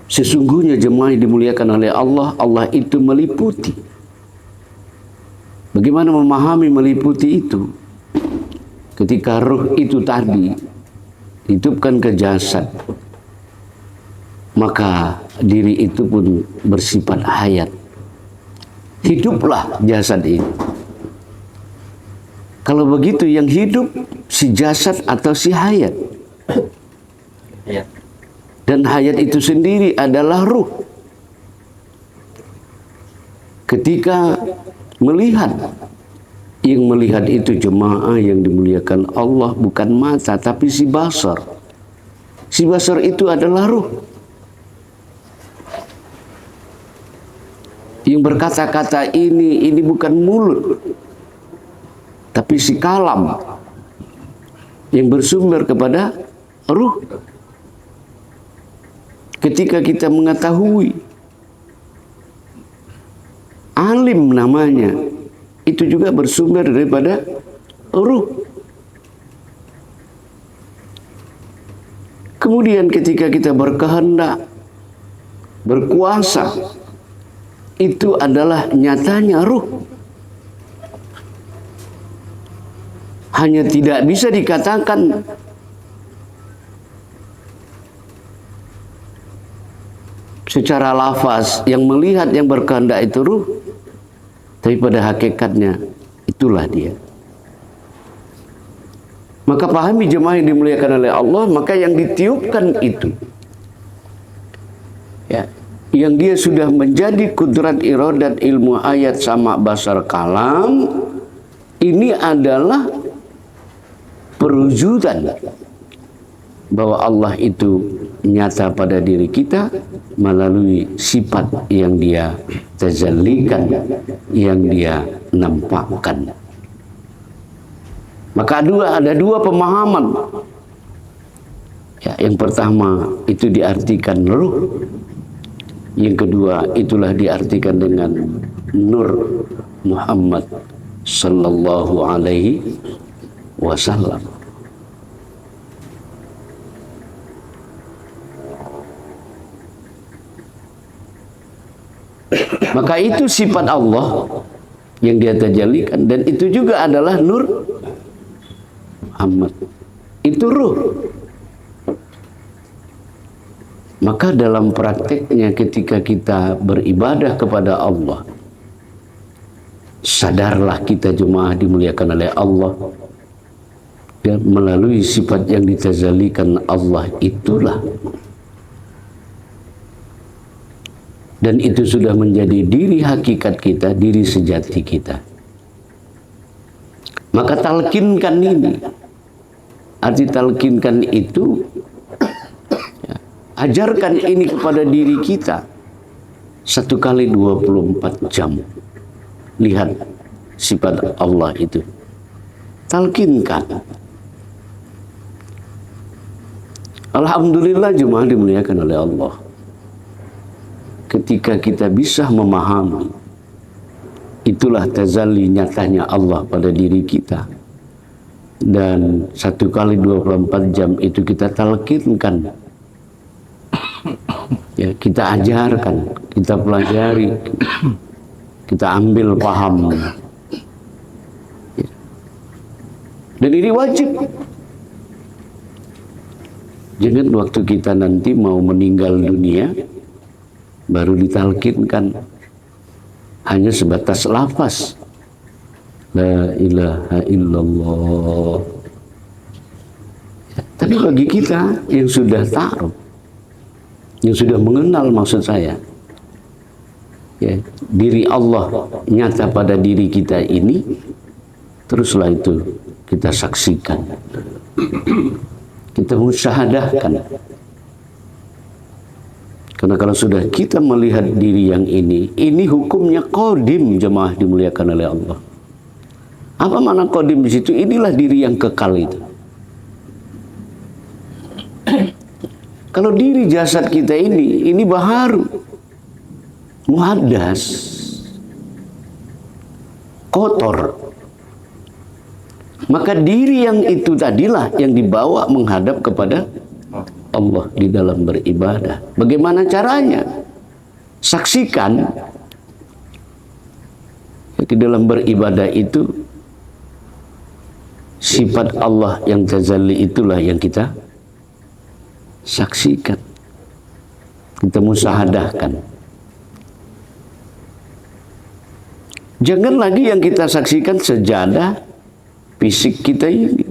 Sesungguhnya jemaah yang dimuliakan oleh Allah, Allah itu meliputi. Bagaimana memahami meliputi itu? Ketika ruh itu tadi dihidupkan ke jasad, maka diri itu pun bersifat hayat. Hiduplah jasad ini. Kalau begitu yang hidup si jasad atau si hayat? Dan hayat itu sendiri adalah ruh. Ketika melihat, yang melihat itu jemaah yang dimuliakan Allah bukan mata tapi si basar. Si basar itu adalah ruh. Yang berkata-kata ini bukan mulut, tapi si kalam yang bersumber kepada ruh. Ketika kita mengetahui, alim namanya, itu juga bersumber daripada ruh. Kemudian ketika kita berkehendak, berkuasa, itu adalah nyatanya ruh. Hanya tidak bisa dikatakan secara lafaz yang melihat, yang berkehendak itu ruh, tapi pada hakikatnya itulah dia. Maka pahami jemaah yang dimuliakan oleh Allah, maka yang ditiupkan itu, ya, yang dia sudah menjadi kudrat iradat ilmu ayat sama basar kalam, ini adalah perwujudan bahwa Allah itu nyata pada diri kita melalui sifat yang dia tajallikan, yang dia nampakkan. Maka ada dua pemahaman. Ya, yang pertama itu diartikan ruh. Yang kedua itulah diartikan dengan nur Muhammad sallallahu alaihi wasallam. Maka itu sifat Allah yang dia tajallikan, dan itu juga adalah nur Muhammad. Itu ruh. Maka dalam prakteknya ketika kita beribadah kepada Allah, sadarlah kita jemaah dimuliakan oleh Allah, dan melalui sifat yang ditazalikan Allah itulah, dan itu sudah menjadi diri hakikat kita, diri sejati kita. Maka talkinkan ini. Arti talkinkan itu, ajarkan ini kepada diri kita 1 kali 24 jam. Lihat sifat Allah itu. Talkinkan. Alhamdulillah jemaah dimuliakan oleh Allah. Ketika kita bisa memahami, itulah tazalli nyatanya Allah pada diri kita. Dan 1 kali 24 jam itu kita talkinkan. Ya, kita ajarkan, kita pelajari, kita ambil paham. Ya. Dan ini wajib. Jangan waktu kita nanti mau meninggal dunia baru ditalkinkan, hanya sebatas lafaz la ilaha illallah. Ya, tapi bagi kita yang sudah tahu, yang sudah mengenal, maksud saya, ya, diri Allah nyata pada diri kita ini, teruslah itu kita saksikan, kita musyahadahkan. Karena kalau sudah kita melihat diri yang ini hukumnya qadim jemaah dimuliakan oleh Allah. Apa makna qadim di situ? Inilah diri yang kekal itu. Kalau diri jasad kita ini baharu, muhaddas, kotor. Maka diri yang itu tadilah yang dibawa menghadap kepada Allah di dalam beribadah. Bagaimana caranya? Saksikan di dalam beribadah itu sifat Allah yang tazalli itulah yang kita saksikan, kita musahadahkan. Jangan lagi yang kita saksikan sejadah fisik kita ini.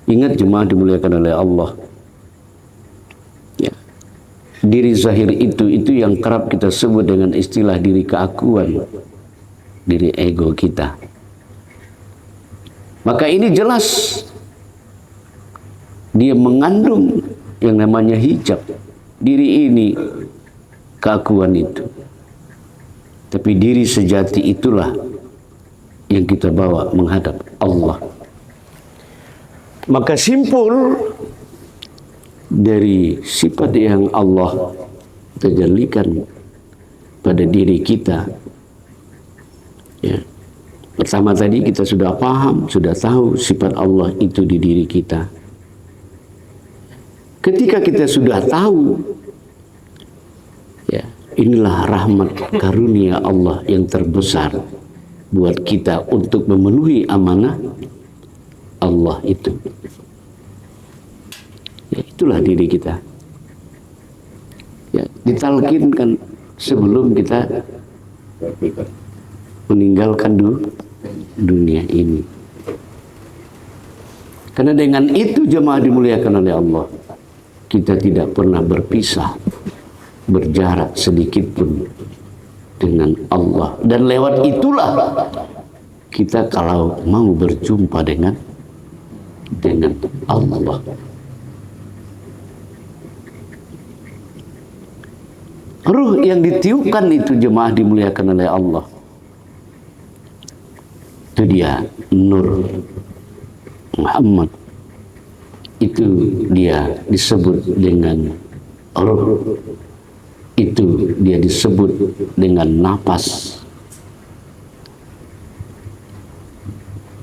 Ingat jemaah dimuliakan oleh Allah. Ya. Diri zahir itu yang kerap kita sebut dengan istilah diri keakuan, diri ego kita. Maka ini jelas dia mengandung yang namanya hijab. Diri ini keakuan itu. Tapi diri sejati itulah yang kita bawa menghadap Allah. Maka simpul dari sifat yang Allah tajallikan pada diri kita, ya. Pertama tadi kita sudah paham, sudah tahu sifat Allah itu di diri kita. Ketika kita sudah tahu, ya, inilah rahmat karunia Allah yang terbesar buat kita untuk memenuhi amanah Allah itu. Ya, itulah diri kita. Ya, ditalkinkan sebelum kita meninggalkan dunia ini. Karena dengan itu jemaah dimuliakan oleh Allah, kita tidak pernah berpisah, berjarak sedikit pun dengan Allah. Dan lewat itulah kita kalau mau berjumpa dengan Allah. Ruh yang ditiupkan itu jemaah dimuliakan oleh Allah, itu dia Nur Muhammad. Itu dia disebut dengan ruh. Itu dia disebut dengan napas.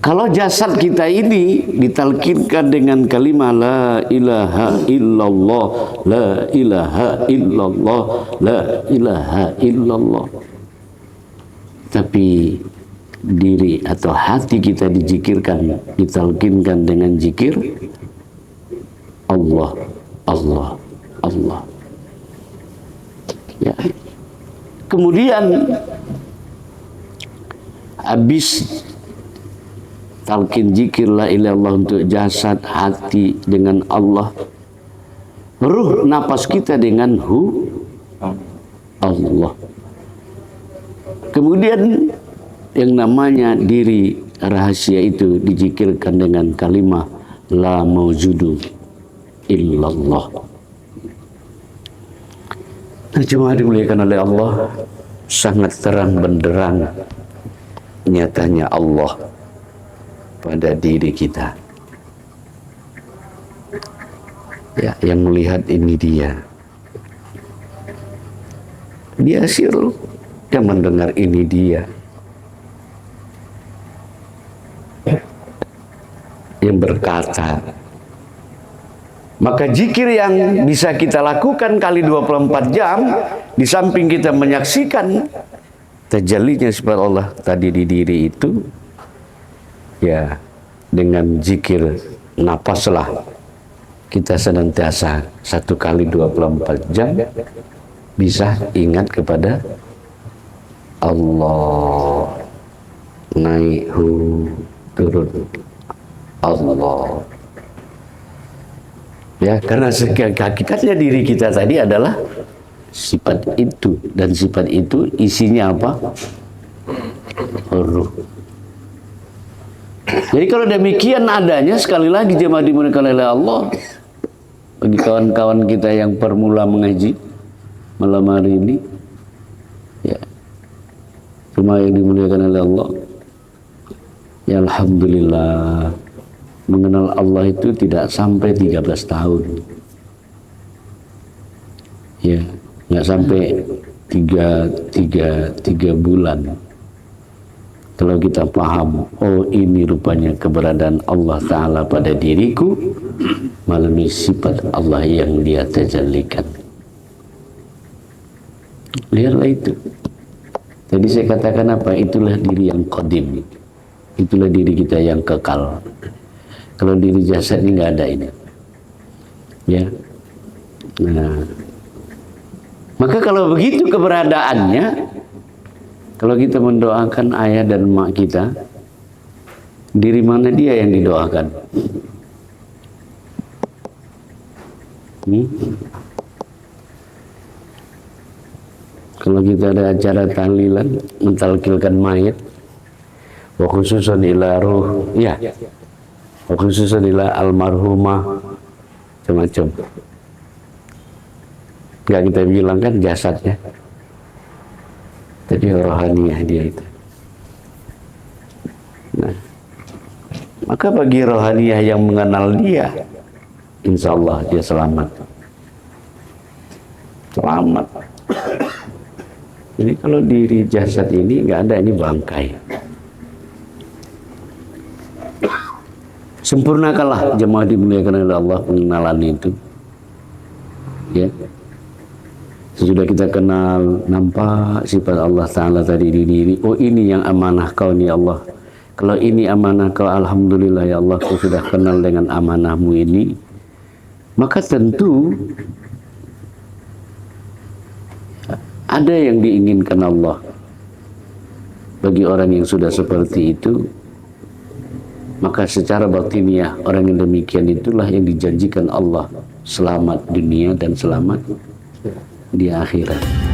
Kalau jasad kita ini ditalkinkan dengan kalimat la ilaha illallah, la ilaha illallah, la ilaha illallah. Tapi diri atau hati kita dizikirkan, ditalkinkan dengan zikir Allah, Allah, Allah. Ya. Kemudian habis talqin zikir la ilaha illallah untuk jasad, hati dengan Allah, ruh napas kita dengan Allah. Kemudian yang namanya diri rahasia itu dizikirkan dengan kalimat la maujudu illallah. Nah, jemaah dimuliakan oleh Allah, sangat terang benderang nyatanya Allah pada diri kita. Ya, yang melihat ini dia sirul, yang mendengar ini dia, yang berkata. Maka zikir yang bisa kita lakukan kali 24 jam, di samping kita menyaksikan tajallinya sifat Allah tadi di diri itu, ya, dengan zikir napaslah kita senantiasa 1 kali 24 jam bisa ingat kepada Allah. Naik turun Allah. Ya, karena hakikatnya diri kita tadi adalah sifat itu, dan sifat itu isinya apa? Ruh. Jadi kalau demikian adanya, sekali lagi jemaah dimuliakan oleh Allah, bagi kawan-kawan kita yang permula mengaji malam hari ini, ya, semua yang dimuliakan oleh Allah, ya alhamdulillah, mengenal Allah itu tidak sampai 13 tahun. Ya, nggak sampai 3 bulan. Kalau kita paham, oh ini rupanya keberadaan Allah Ta'ala pada diriku, melalui sifat Allah yang dia tajallikan. Lihatlah itu. Jadi saya katakan apa? Itulah diri yang qadim. Itulah diri kita yang kekal. Kalau diri jasad ini nggak ada ini. Ya. Nah, maka kalau begitu keberadaannya, kalau kita mendoakan ayah dan emak kita, diri mana dia yang didoakan? Kalau kita ada acara tahlilan, mentalkilkan mayat, wa khususan ila ruh, ya, wa khususan ila almarhumah, macam-macam. Nggak kita bilang kan jasadnya, tapi rohaniah dia itu. Nah, maka bagi rohaniah yang mengenal dia, insya Allah dia selamat. Selamat. Jadi kalau diri jasad ini nggak ada, ini bangkai. Sempurnakanlah jemaah dimuliakan oleh Allah pengenalan itu. Ya. Sesudah kita kenal, nampak sifat Allah Ta'ala tadi di diri. Oh, ini yang amanah kau nih Allah. Kalau ini amanah kau, alhamdulillah ya Allah, kau sudah kenal dengan amanahmu ini. Maka tentu ada yang diinginkan Allah bagi orang yang sudah seperti itu. Maka secara batiniah orang yang demikian itulah yang dijanjikan Allah selamat dunia dan selamat di akhirat.